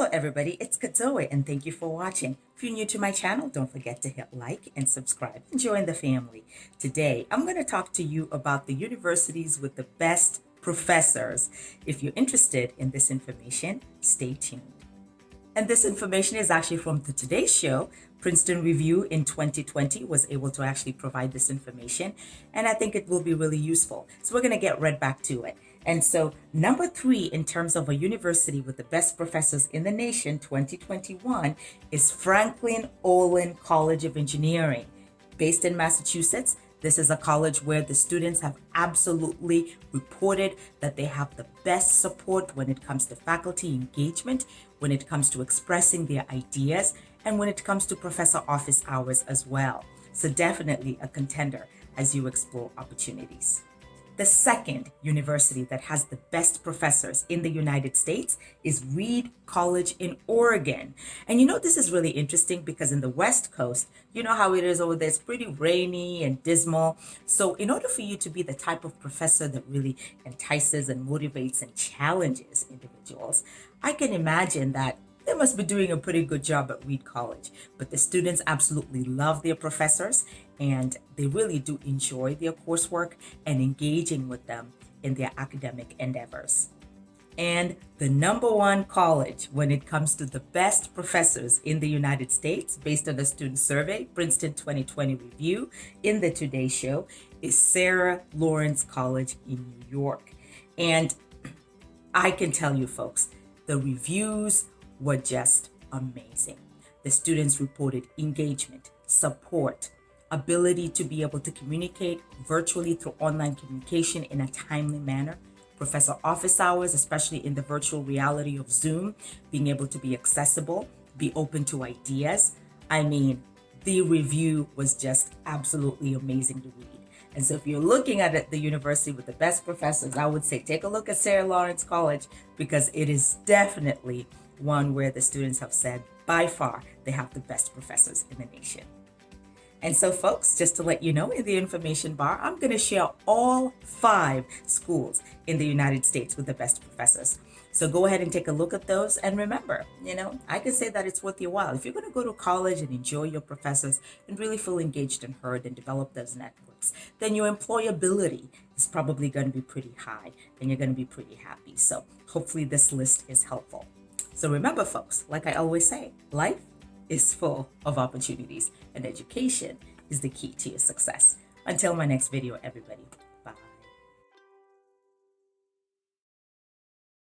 Hello everybody, it's Kadzowe and thank you for watching. If you're new to my channel, don't forget to hit like and subscribe and join the family. Today, I'm going to talk to you about the universities with the best professors. If you're interested in this information, stay tuned. And this information is actually from the Today Show. Princeton Review in 2020 was able to actually provide this information, and I think it will be really useful. So we're going to get right back to it. And so number 3 in terms of a university with the best professors in the nation 2021 is Franklin Olin College of Engineering. Based in Massachusetts, this is a college where the students have absolutely reported that they have the best support when it comes to faculty engagement, when it comes to expressing their ideas, and when it comes to professor office hours as well. So definitely a contender as you explore opportunities. The second university that has the best professors in the United States is Reed College in Oregon. And you know, this is really interesting because in the West Coast, you know how it is over there, it's pretty rainy and dismal. So in order for you to be the type of professor that really entices and motivates and challenges individuals, I can imagine that they must be doing a pretty good job at Reed College. But the students absolutely love their professors and they really do enjoy their coursework and engaging with them in their academic endeavors. And the number 1 college when it comes to the best professors in the United States, based on a student survey, Princeton 2020 review in the Today Show, is Sarah Lawrence College in New York. And I can tell you folks, the reviews were just amazing. The students reported engagement, support, ability to be able to communicate virtually through online communication in a timely manner, professor office hours, especially in the virtual reality of Zoom, being able to be accessible, be open to ideas. I mean, the review was just absolutely amazing to read. And so if you're looking at it, the university with the best professors, I would say take a look at Sarah Lawrence College because it is definitely one where the students have said by far they have the best professors in the nation. And so folks, just to let you know, in the information bar, I'm going to share all 5 schools in the United States with the best professors. So go ahead and take a look at those. And remember, you know, I can say that it's worth your while. If you're going to go to college and enjoy your professors and really feel engaged and heard and develop those networks, then your employability is probably going to be pretty high and you're going to be pretty happy. So hopefully this list is helpful. So remember, folks, like I always say, life is full of opportunities and education is the key to your success. Until my next video, everybody,